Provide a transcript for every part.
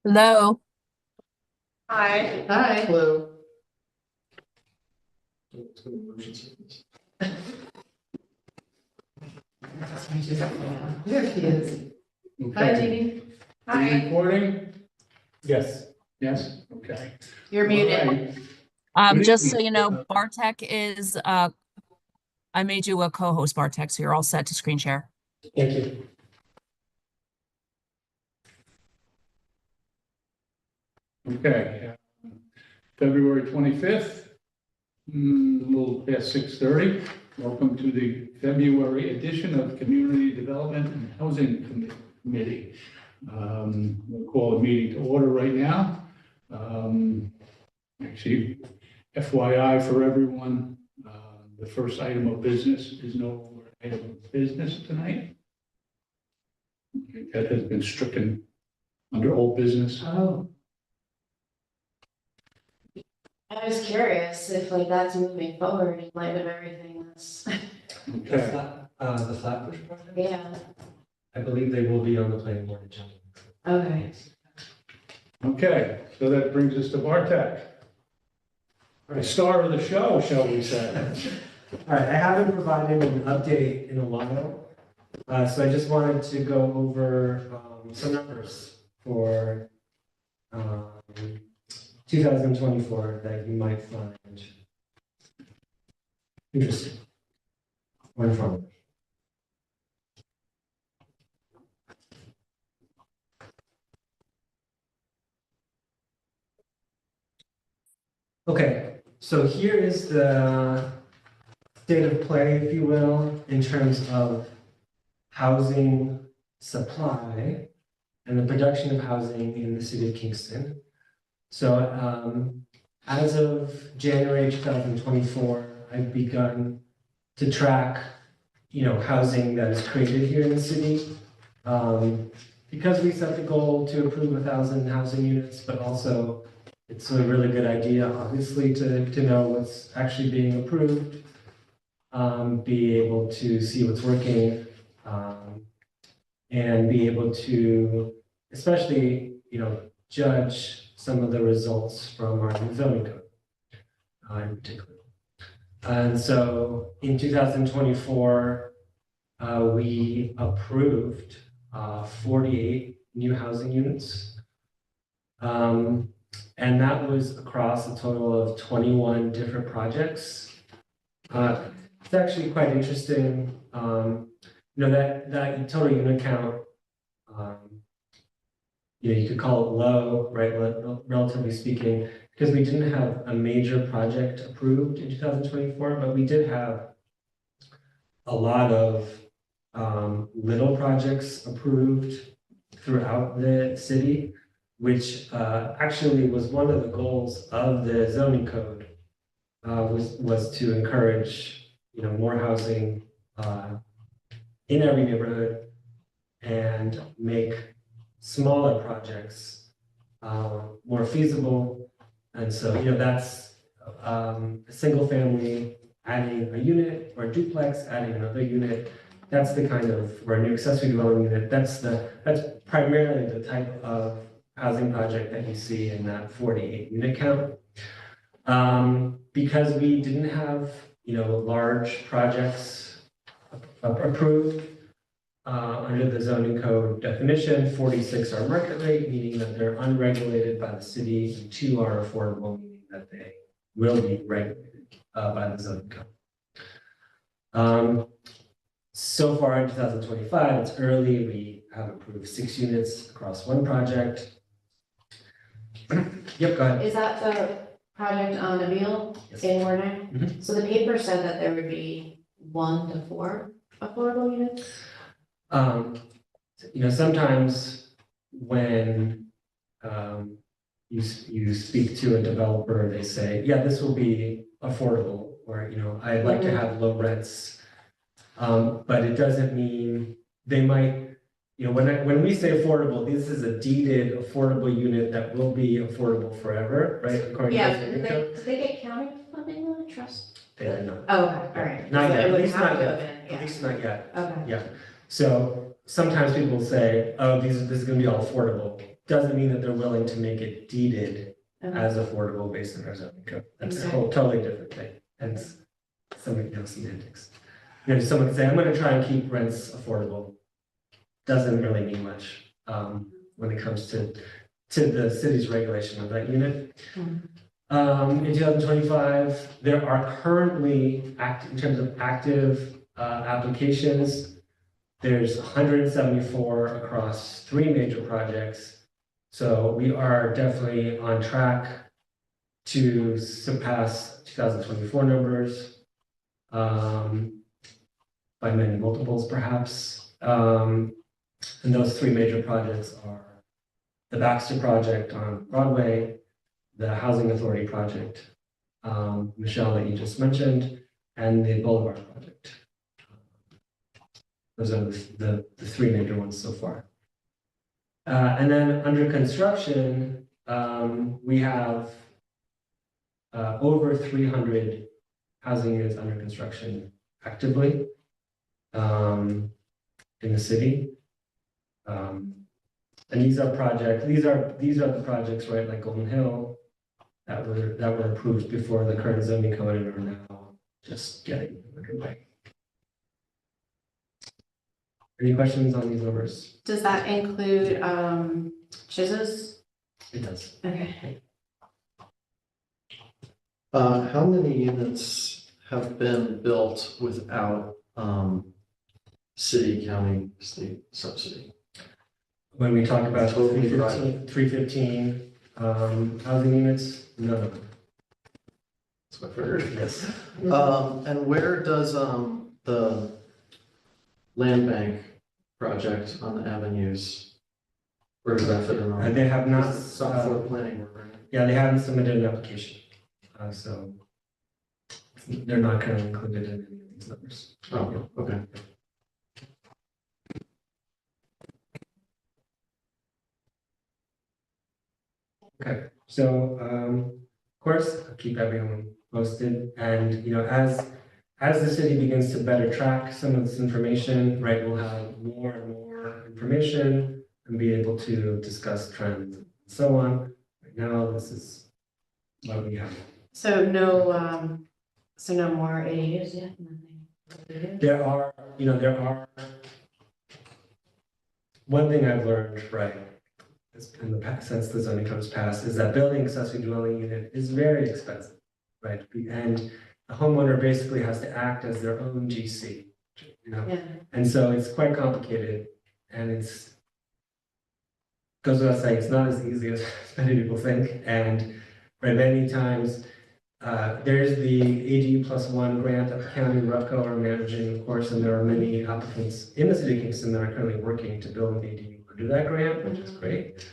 Hello. Hi. Hi. Hello. There she is. Hi, Okay. Jeannie. Are you recording? Yes. Yes, okay. You're muted. All right. Good Just so evening. you know, Bartek is, I made you a co-host, Bartek, so you're all set to screen share. Thank you. Okay. February 25th, a little past 6:30. Welcome to the February edition of Community Development and Housing Committee. We'll call the meeting to order right now. Actually, FYI for everyone, the first item of business is no item of business tonight. That has been stricken under old business. Oh, I was curious if that's moving forward in light of everything that's, Okay, The Flatbush project? yeah, I believe they will be on the planning board agenda. okay. okay, so that brings us to Bartek. The star of the show, shall we say. All right, I haven't provided an update in a while. So I just wanted to go over some numbers for 2024 that you might find interesting or informative. Okay, so here is the state of play, if you will, in terms of housing supply and the production of housing in the city of Kingston. So as of January 2024, I've begun to track, housing that is created here in the city. Because we set the goal to approve 1,000 housing units, but also it's a really good idea, obviously, to know what's actually being approved, be able to see what's working, and be able to, especially, judge some of the results from our new zoning code in particular. And so in 2024, we approved 48 new housing units. And that was across a total of 21 different projects. It's actually quite interesting. That total unit count, you could call it low, right? Relatively speaking, because we didn't have a major project approved in 2024, but we did have a lot of little projects approved throughout the city, which actually was one of the goals of the zoning code, was to encourage, more housing in every neighborhood and make smaller projects more feasible. And so, that's a single family adding a unit, or a duplex adding another unit. That's the kind of, or a new accessory dwelling unit. That's primarily the type of housing project that you see in that 48 unit count. Because we didn't have, large projects approved under the zoning code definition, 46 are market rate, meaning that they're unregulated by the city, and 2 are affordable, meaning that they will be regulated by the zoning code. So far in 2025, it's early. We have approved 6 units across 1 project. Yep, go ahead. Is that the project on Emile Yes. in Warner? Mhm. So the paper said that there would be 1 to 4 affordable units? Sometimes when you speak to a developer, they say, yeah, this will be affordable, or, I'd like to have low rents. But it doesn't mean they might, when we say affordable, this is a deeded affordable unit that will be affordable forever, right? According Yeah, to the did code. they get county funding on the trust? They are not. Oh, okay, all right. Not So yet, it at would least have not to yet. have been, At yeah. least not yet. Okay. Yeah. So sometimes people say, oh, this is going to be all affordable. doesn't mean that they're willing to make it deeded Okay. as affordable based on our zoning code. That's a Okay. whole totally different thing, and some, semantics. Someone can say, I'm gonna try and keep rents affordable. Doesn't really mean much, when it comes to the city's regulation of that unit. In 2025, there are currently in terms of active, applications, there's 174 across 3 major projects. So we are definitely on track to surpass 2024 numbers, by many multiples perhaps. And those 3 major projects are the Baxter project on Broadway, the Housing Authority project, Michelle, that you just mentioned, and the Boulevard project. Those are the 3 major ones so far. And then under construction, we have over 300 housing units under construction actively in the city. And these are the projects, right, like Golden Hill, that were approved before the current zoning code and are now just getting underway. Any questions on these numbers? Does that include, Chizzos? It does. Okay. How many units have been built without, city, county, state subsidy? When we talk about Totally 315 housing units, none of them. That's what I figured. Yes. And where does, the land bank project on the avenues, where does that fit in on? They have not, It's not for the planning, board, right? yeah, they haven't submitted an application. So they're not currently included in any of these numbers. Oh, okay. Okay, so of course, I'll keep everyone posted, and as the city begins to better track some of this information, right, we'll have more and more information and be able to discuss trends and so on. Right now, this is what we have. So no more ADUs yet? Nothing. There are, one thing I've learned, right, in the past, since the zoning comes passed, is that building accessory dwelling unit is very expensive, right? And the homeowner basically has to act as their own GC, Yeah. and so it's quite complicated, and goes without saying, it's not as easy as many people think, and right, many times, there's the ADU +1 grant that the county and RUPCO are managing, of course, and there are many applicants in the city of Kingston that are currently working to build an ADU or do that grant, which is great.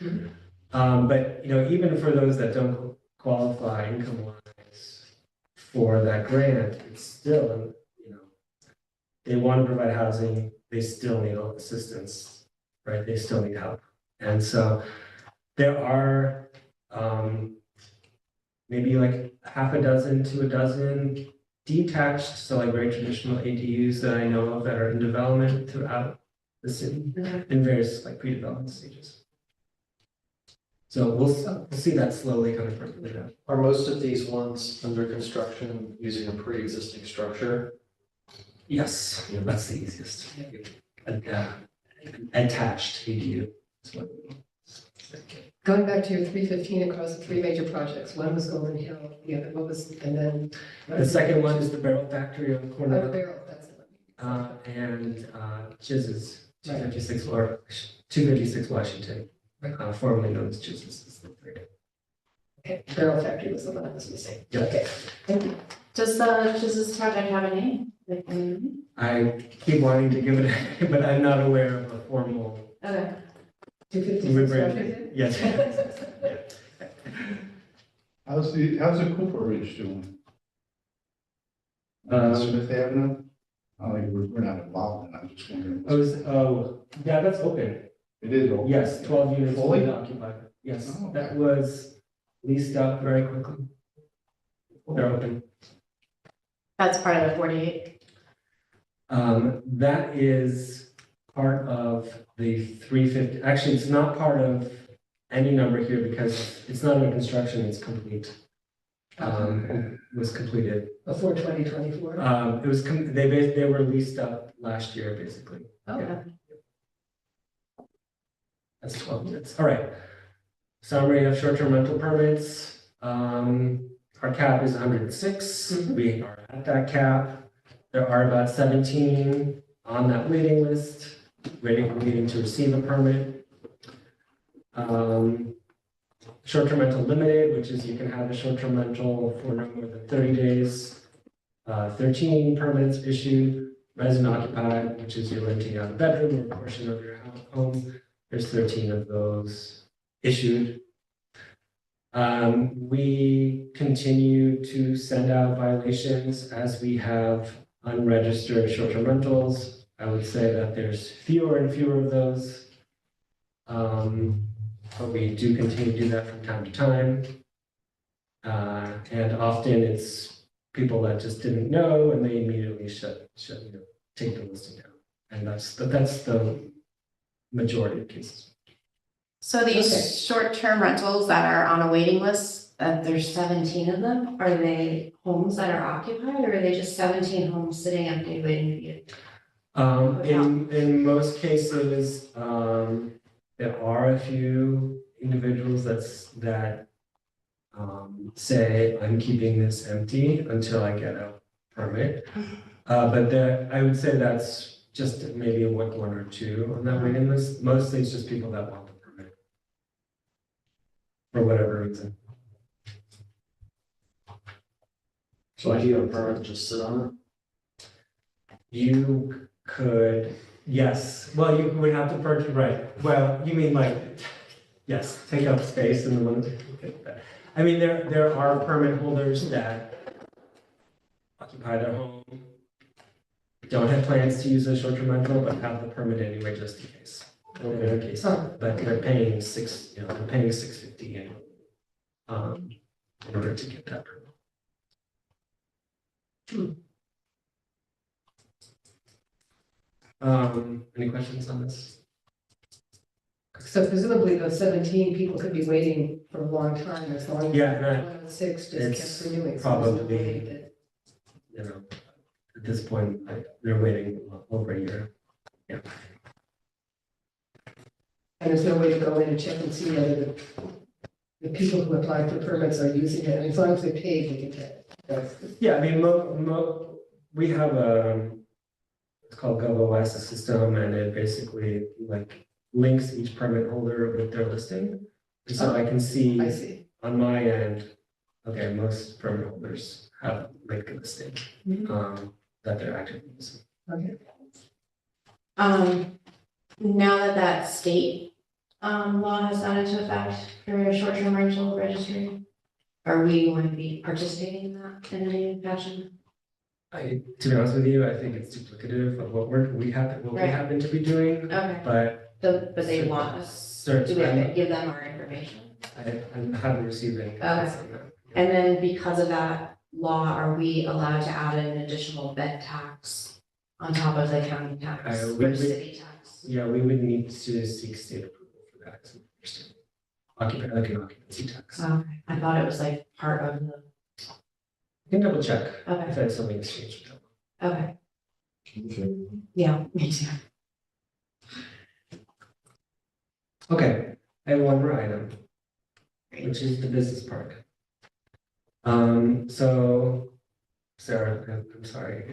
But, even for those that don't qualify income-wise for that grant, it's still, they want to provide housing, they still need assistance, right? They still need help. And so there are, maybe like half a dozen to a dozen detached, so like very traditional ADUs that I know of that are in development throughout the city in various like pre-development stages. So we'll see that slowly kind of percolate out. Are most of these ones under construction using a pre-existing structure? Yes, that's the easiest. Attached ADU. is what we- Going back to your 315 across the 3 major projects, one was Golden Hill, the other, what was, and then. The second one is the Barrel Factory on the Oh, corner. Barrel, that's the one. And Chizz's, 256 or 256 Washington, formerly known as Chizz's. is the third. Okay, Barrel Factory was the one I was missing. Yeah. Okay, thank you. Does this project have a name? Like, I keep wanting to give it, a name, but I'm not aware of a formal. Okay. 256 rebrand. Washington? Yes. How's the Cooper Ridge doing? Um, Smith Avenue? We're not involved in it, I'm just wondering. Yeah, that's open. It is open. Yes, 12 units Fully? fully occupied. Yes, Oh, okay. that was leased out very quickly. They're open. That's part of the 48. That is part of the 350, actually, it's not part of any number here because it's not in construction, it's complete. It was completed. Before 2024? It was, they were leased up last year, basically. Okay. That's 12 minutes. All right. Summary of short-term rental permits. Our cap is 106. Mhm. We are at that cap. There are about 17 on that waiting list, waiting to receive a permit. Short-term rental limited, which is you can have a short-term rental for no more than 30 days. 13 permits issued. Resident occupied, which is you're renting out a bedroom or a portion of your home. There's 13 of those issued. We continue to send out violations as we have unregistered short-term rentals. I would say that there's fewer and fewer of those. But we do continue to do that from time to time. And often it's people that just didn't know and they immediately take the listing down. And that's the majority of cases. So these Okay. short-term rentals that are on a waiting list, there's 17 of them, are they homes that are occupied, or are they just 17 homes sitting empty waiting to be? In most cases, there are a few individuals that say, I'm keeping this empty until I get a permit. But I would say that's just maybe one or two on that waiting list. Mostly it's just people that want the permit. For whatever reason. So if you have a permit, just sit on You could, yes, well, you would have to purchase, right, well, you mean like, yes, take up space in the one. I mean, there are permit holders that occupy their home, don't have plans to use a short-term rental, but have the permit anyway, just in case. In their case, but they're paying $650 annually, in order to get that permit. Any questions on this? So presumably those 17 people could be waiting for a long time, as long as. Yeah, right. 106 just It's kept renewing. So there's no probably- way that- You know, at this point, they're waiting over a year. And there's no way to go in and check and see whether the people who apply for permits are using it, and as long as they're paid, they can get it. Yeah, I mean, we have it's called GovOS, a system, and it basically like links each permit holder with their listing. And so I can I see see. on my end, okay, most permit holders have linked a listing, that they're actively using. Okay. Now that state law has gone into effect for short-term rental registry, are we going to be participating in that in any fashion? To be honest with you, I think it's duplicative of what we Right. happen to be doing, Okay, but but they want us, do we have to give them our information? I haven't received any comments on that. And then because of that law, are we allowed to add an additional bed tax on top of the county tax or city tax? Yeah, we would need to seek state approval for that, as I understand. Occupancy tax. Okay, I thought it was like part of the, You can double check if okay, that's something that's changed. okay, it. yeah, me too. Okay, I have one more item, which is the business park. So, Sarah, I'm sorry.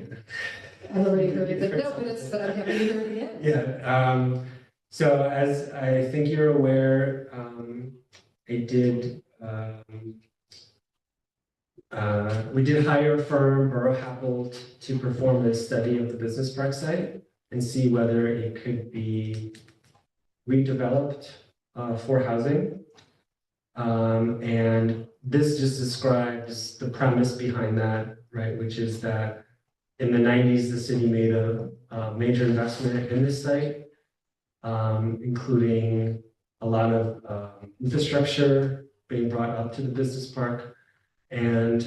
I've already heard it, but no, but I'm happy to hear it again. Yeah, so as I think you're aware, we did hire a firm, Borough Happold, to perform a study of the business park site and see whether it could be redeveloped for housing. And this just describes the premise behind that, right? Which is that in the 90s, the city made a major investment in this site, including a lot of infrastructure being brought up to the business park. And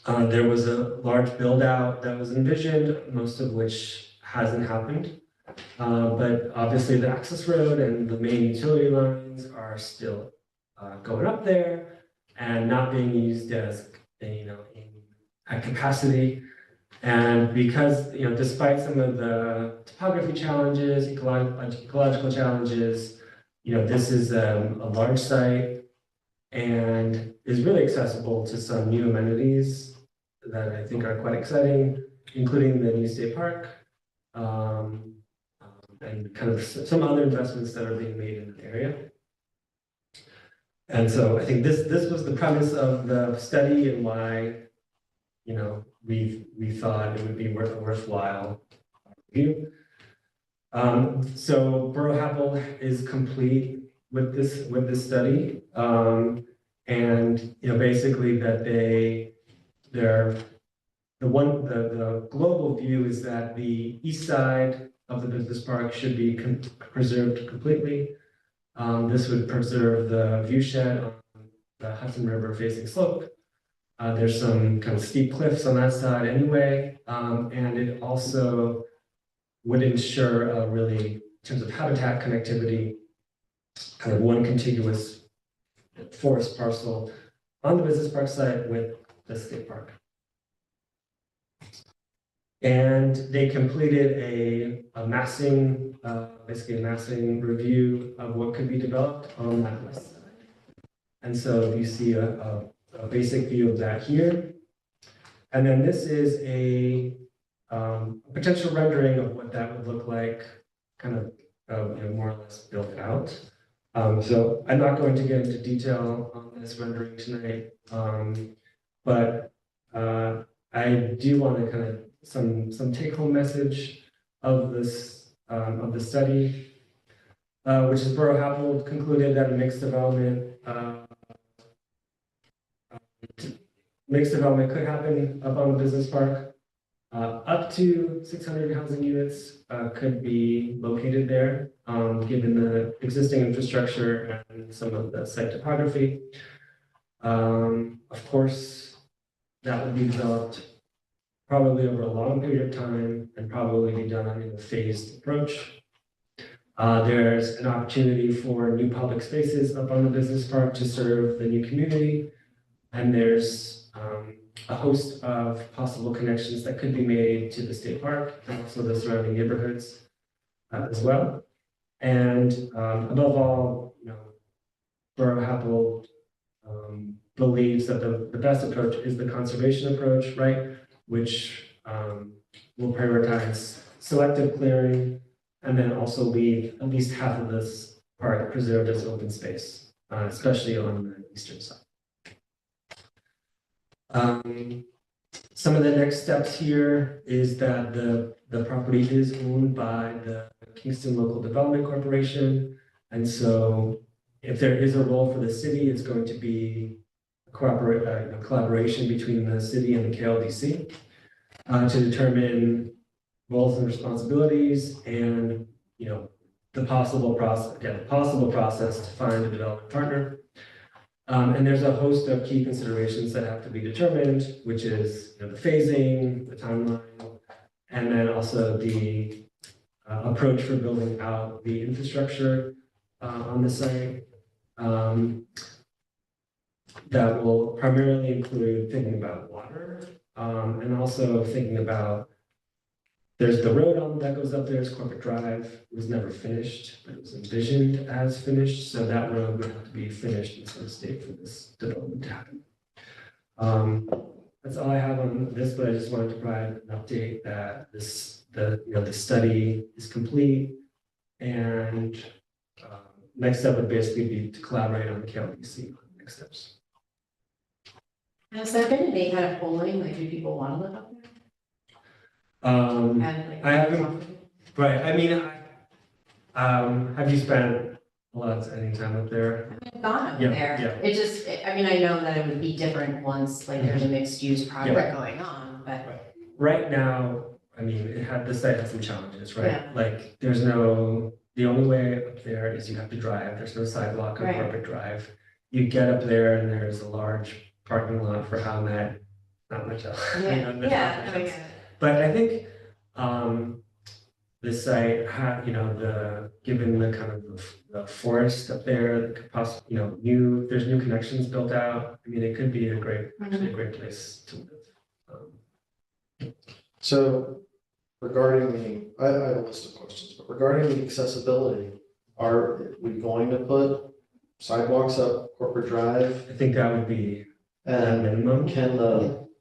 there was a large build out that was envisioned, most of which hasn't happened. But obviously the access road and the main utility lines are still going up there and not being used as, at capacity. And because, despite some of the topography challenges, ecological challenges, this is a large site and is really accessible to some new amenities that I think are quite exciting, including the new state park, and kind of some other investments that are being made in the area. And so I think this was the premise of the study and why, we thought it would be worthwhile review. So Borough Happel is complete with this study. And basically that the global view is that the east side of the business park should be preserved completely. This would preserve the view shed on the Hudson River facing slope. There's some kind of steep cliffs on that side anyway, and it also would ensure really, in terms of habitat connectivity, kind of one contiguous forest parcel on the business park site with the state park. And they completed a massing, basically a massing review of what could be developed on that west side. And so you see a basic view of that here. And then this is a potential rendering of what that would look like, kind of more or less built out. So I'm not going to get into detail on this rendering tonight, but I do want to kind of some take-home message of this of the study, which is Borough Happel concluded that a mixed development could happen up on the business park. Up to 600 housing units could be located there, given the existing infrastructure and some of the site topography. Of course, that would be developed probably over a long period of time and probably be done in a phased approach. There's an opportunity for new public spaces up on the business park to serve the new community. And there's a host of possible connections that could be made to the state park and also the surrounding neighborhoods as well. And above all, Borough Happel believes that the best approach is the conservation approach, right? Which will prioritize selective clearing and then also leave at least half of this park preserved as open space, especially on the eastern side. Some of the next steps here is that the property is owned by the Kingston Local Development Corporation. And so if there is a role for the city, it's going to be a collaboration between the city and the KLDC to determine roles and responsibilities and, the possible process to find a development partner. And there's a host of key considerations that have to be determined, which is the phasing, the timeline, and then also the approach for building out the infrastructure on the site. That will primarily include thinking about water and also thinking about there's the road that goes up there, it's Corporate Drive. It was never finished, but it was envisioned as finished. So that road would have to be finished in some state for this development to happen. That's all I have on this, but I just wanted to provide an update that the study is complete, and next step would basically be to collaborate on the KLDC on the next steps. Has there been any kind of polling, like do people want to live up there? I haven't, right, I mean, have you spent a lot of any time up there? I've gone up Yeah, there. yeah. It just, I know that it would be different once, like, there's a mixed use project going on, but. Right now, the site has some challenges, right? Yeah. Like, the only way up there is you have to drive, there's no sidewalk on Right. Corporate Drive. You get up there and there's a large parking lot for Howmet, not much else. Yeah, There's not much else. yeah. But I think, the site had, given the kind of the forest up there, that could possibly, there's new connections built out. I mean, it could be actually a great place to live. So regarding I have a list of questions, but regarding the accessibility, are we going to put sidewalks up Corporate Drive? I think that would be a And minimum. can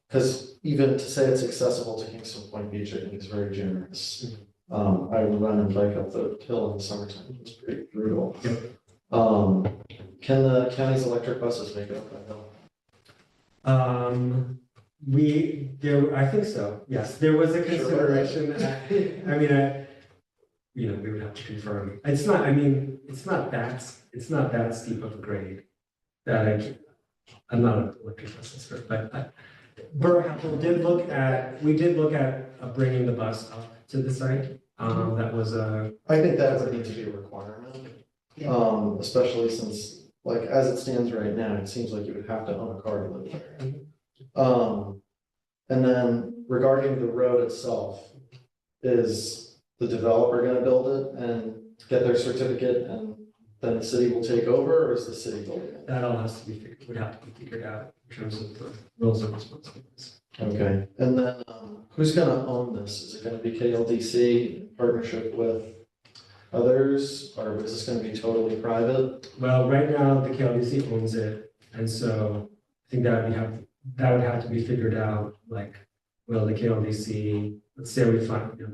because even to say it's accessible to Kingston Point Beach, I think is very generous. I would run and bike up the hill in the summertime, it's pretty brutal. Can the county's electric buses make it up that hill? I think so, yes, there was a consideration, I mean, we would have to confirm. It's not that steep of a grade that I'm not an electric bus expert, but Borough Capital we did look at bringing the bus up to the site. That was I think that would need to be a requirement. Yeah. Especially since, like, as it stands right now, it seems like you would have to own a car to live there. And then regarding the road itself, is the developer gonna build it and get their certificate and then the city will take over, or is the city building it? that all would have to be figured out in terms of the roles and responsibilities. Okay, and then, who's gonna own this? Is it gonna be KLDC in partnership with others, or is this gonna be totally private? Well, right now, the KLDC owns it, and so I think that would have to be figured out, like, will the KLDC, let's say the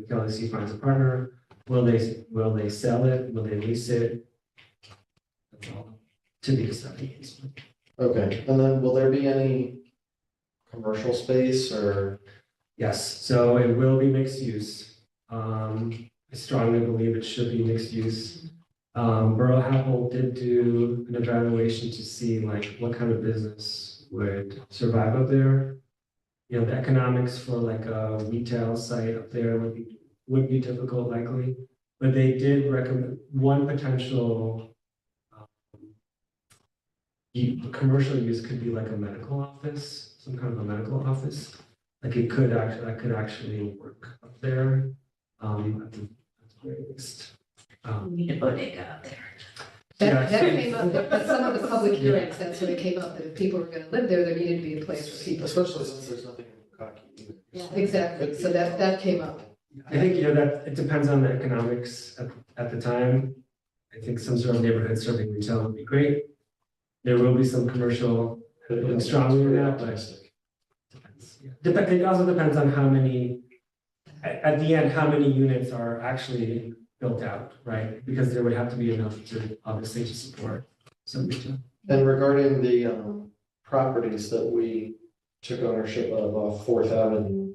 KLDC finds a partner, will they sell it, will they lease it? That's all to be decided. Okay, and then will there be any commercial space or? Yes, so it will be mixed use. I strongly believe it should be mixed use. Borough Apple did do an evaluation to see like what kind of business would survive up there. The economics for like a retail site up there would be difficult likely, but they did recommend one potential commercial use could be like a medical office, some kind of a medical office. Like that could actually work up there, at the very least. We need a bodega up there. That Yeah. came up, at some of the public hearings, that's when it came up, that if people were gonna live there, there needed to be a place for people. Especially since there's nothing in Bukkake either. Exactly, so that came up. I think, that it depends on the economics at the time. I think some sort of neighborhood serving retail would be great. There will be some commercial, feeling strongly in that, but depends. Yeah. It also depends on how many, at the end, how many units are actually built out, right? Because there would have to be enough to, obviously, to support some retail. And regarding the properties that we took ownership of off Fourth Avenue,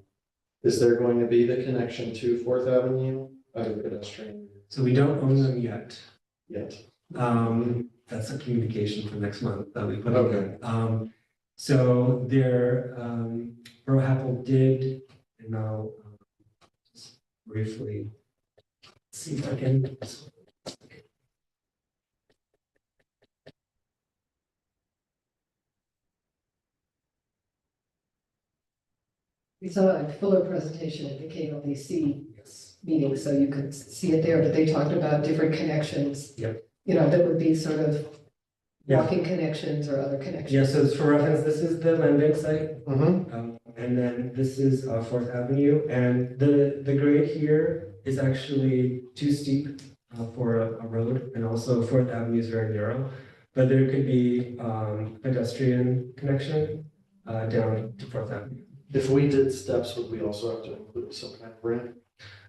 is there going to be the connection to Fourth Avenue, either pedestrian So we don't own them yet. yet? That's a communication for next month that we put Okay. in. So there, Borough Apple did, and I'll just briefly see if I can. We saw a fuller presentation at the KLDC Yes. meeting, so you could see it there, but they talked about different connections. Yep. That would be sort of Yeah. walking connections or other connections. Yeah, so for reference, this is the land bank site. Mm-hmm. And then this is Fourth Avenue, and the grade here is actually too steep for a road, and also Fourth Avenue is very narrow. But there could be pedestrian connection down to Fourth Avenue. If we did steps, would we also have to include some kind of ramp?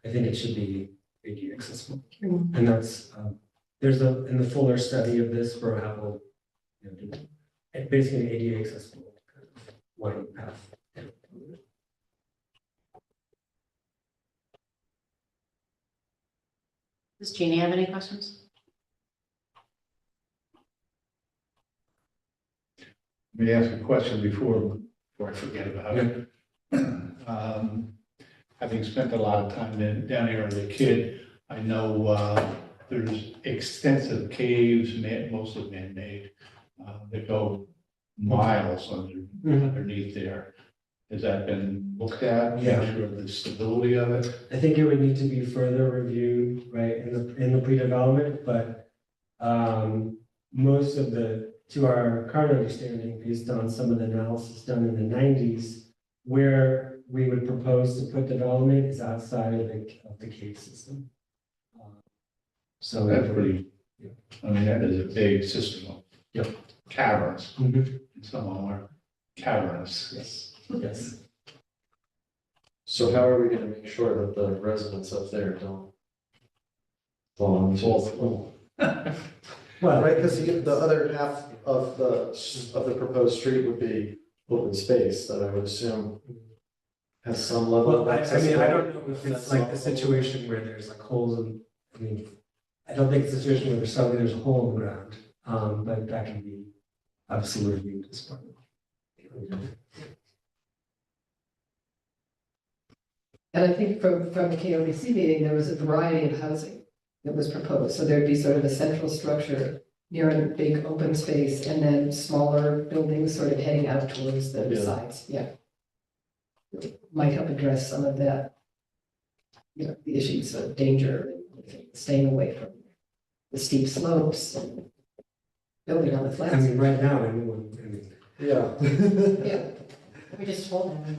I think it should be ADA accessible, Mhm. and that's in the fuller study of this for Apple, basically an ADA accessible kind of winding path. Does Jeannie have any questions? Let me ask a question before I forget about it. Having spent a lot of time down here as a kid, I know there's extensive caves, mostly man-made, that go miles underneath there. Has that been looked at? Yeah. Make sure of the stability of it? I think it would need to be further reviewed, right, in the pre-development, but most of to our current understanding, based on some of the analysis done in the 90s, where we would propose to put development is outside of the cave system. So That's pretty, I mean, that is a big system of Yep. caverns. Mhm. Some of them are cavernous. Yes, yes. So how are we gonna make sure that the residents up there don't fall into? Fall Well, Right, because the other half of the proposed street would be open space that I would assume has some level of well, I mean, accessibility. I don't know if it's like the situation where there's like holes in, I mean, I don't think it's a situation where suddenly there's a hole in the ground, but that can be obviously reviewed as part of. And I think from the KOBC meeting, there was a variety of housing that was proposed. So there'd be sort of a central structure near a big open space and then smaller buildings sort of heading out towards the Yeah. sides, yeah. Might help address some of that, the issues of danger, and staying away from the steep slopes and building on the I flats. mean, right now, anyone, I mean, Yeah. Yeah, We just told them.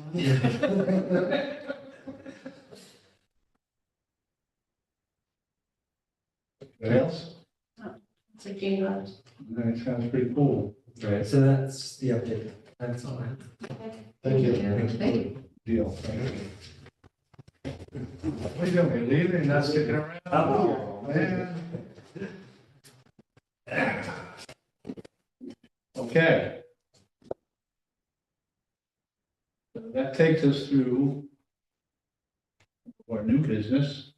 What else? It's like Jane left. That sounds pretty cool. right, so that's the update, that's all I have. Thank you. Thank you. Deal. Thank you. What are you doing? You leaving? Not sticking around? Oh. Man. Okay. So that takes us through our new business.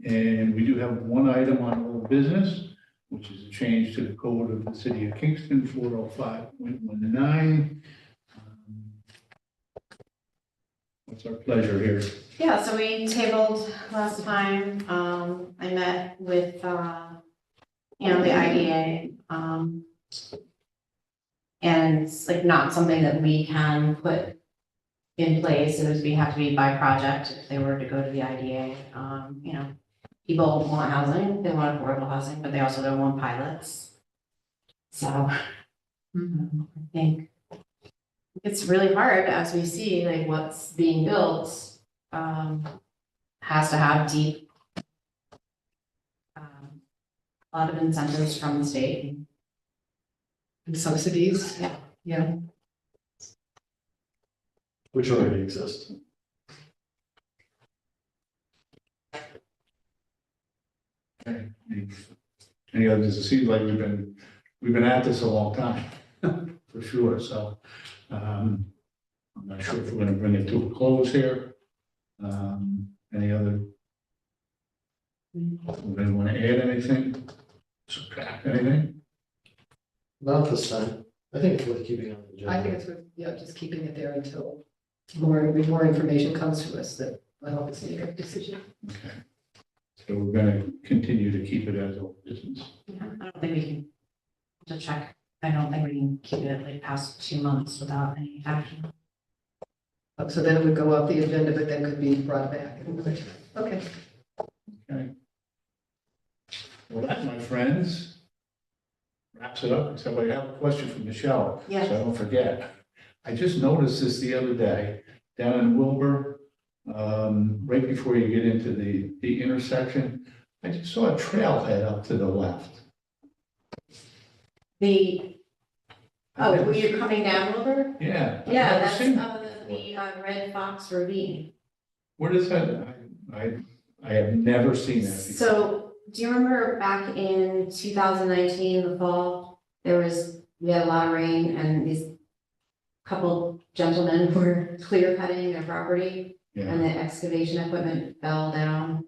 And we do have one item on old business, which is a change to the code of the city of Kingston, 405.19. What's our pleasure here? Yeah, so we tabled last time, I met with, the IDA, and it's like not something that we can put in place, it would have to be by project if they were to go to the IDA, people want housing, they want affordable housing, but they also don't want pilots. So, I think it's really hard as we see like what's being built, has to have deep, a lot of incentives from the state. And subsidies, Yeah. yeah. Which already exist. Okay. Any others? It seems like we've been at this a long time, for sure, so, I'm not sure if we're gonna bring it to a close here. Any other? Anybody wanna add anything? Subtract anything? Not this time. I think it's worth keeping on the agenda. I think it's worth, just keeping it there until more information comes to us that will help us make a decision. Okay. So we're gonna continue to keep it as old business. Yeah, I don't think we can, to check, I don't think we can keep it like past 2 months without any action. So then it would go off the agenda, but then could be brought back. Okay. Okay. Well, that, my friends, wraps it up, except I have a question from Michelle. Yes. So I don't forget. I just noticed this the other day, down in Wilbur, right before you get into the intersection, I just saw a trailhead up to the left. Were you coming down over? Yeah. I've Yeah, never that's, seen it. the Red Fox Ravine. Where does that, I have never seen that before. So, do you remember back in 2019, the fall, we had a lot of rain and these couple gentlemen were clear cutting their property and Yeah, the excavation equipment fell down.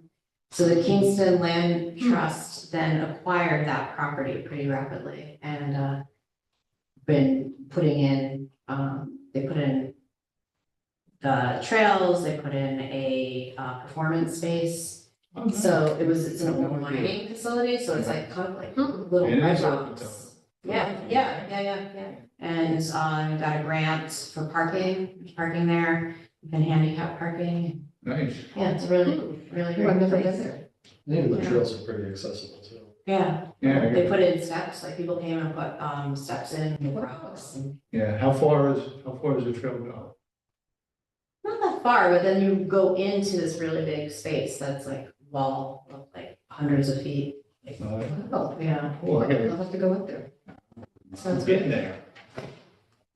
So the Kingston Land Trust then acquired that property pretty rapidly and, been putting in, they put in the trails, they put in a, performance space. Okay. So it's an old mining facility, so it's like kind of like little It red is open rocks. Yeah. And, got a grant for parking there, and handicap parking. Nice. Yeah, it's really, really Oh, I've great never been place. there. And the trails are pretty accessible too. Yeah, Yeah, they put in steps, like people came and put, steps in, with rocks and. yeah. How far does the trail go? Not that far, but then you go into this really big space that's like wall of like hundreds of feet. Oh, Yeah. Oh, I gotta, I'll have to go up there. sounds good there.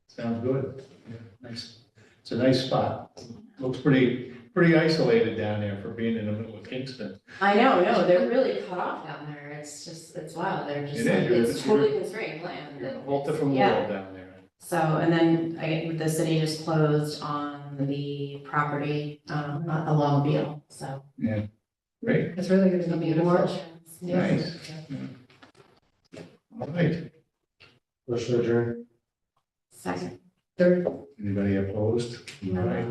Sounds good. Yeah, nice. It's a nice spot. Looks pretty isolated down there for being in the middle of Kingston. I know, no, they're really cut off down there. It's just, it's wild. They're just, It like, is, you're- it's totally constrained land. You're in a whole different Yeah. world down there. So, and then the city just closed on the property, along Beale, so. Yeah, great. It's really going to be beautiful. Yeah. Nice. All right. Motion adjourned. Second. Third. Anybody opposed? All right.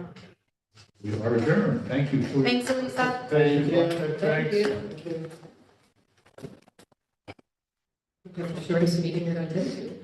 We are adjourned. Thank you for. Thanks, Elisa. Thank you. Thank Thanks. you. The shortest meeting you're going to do.